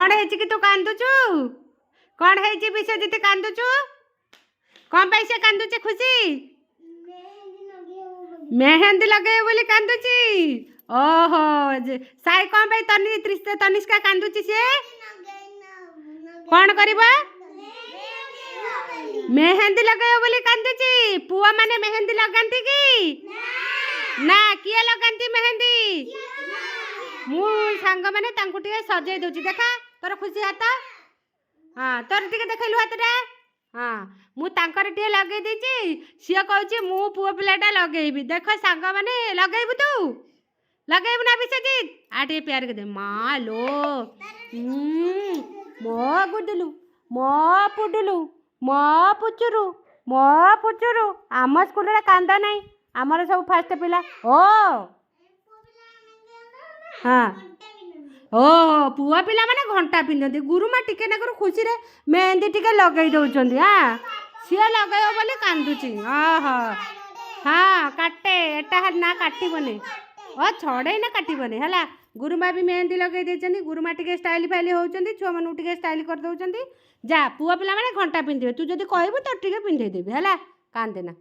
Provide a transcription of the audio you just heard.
कौन है कि तू कांदुचु कौन है जी विश्वजीत कांदुचु कौन पैसे कांदुचे खुशी मेहंदी लगे बोली कांदुची ओहो साई कौन भाई तनिष्का कांदुची से कौन करबा मेहंदी लगे बोली कांदुची पुआ माने मेहंदी लगांती की ना किए लगांती मेहंदी मु सांग माने तांकु टिके सजै दोची देखा तोर खुशी हाथ हां तोर टिके देखैलु हाथटा हां मु तांकर टिके लगे देची सिया कहूची मु पुआ पिलाटा लगेबी देख सांग माने लगेबू तू लगेबू ना विश्वजीत आ टिके प्यार के दे मां लो मो गुडलू मो पुडलू मो पुचुरु आम स्कूल रे कांदा नहीं आमर सब फास्ट पिला ओ हाँ ओ पुआ पिला माने घंटा पिंधती गुरुमा टिके नाकर खुशी रे मेहंदी टिके लगई दउचंदी हाँ सी लगेब बोली कांदुची हाँ काटे एटा ना काटबने छड़े ना काटबने है गुरुमा भी मेहंदी लगे देछंदी गुरुमा टिके स्टाइल फाइल होउचंदी छुआ मानु टिके स्टाइल कर दउचंदी जा पुआ पिला माने घंटा पिंधे तू जदी कहबू तो टिके पिंधे देबी है कांदे ना।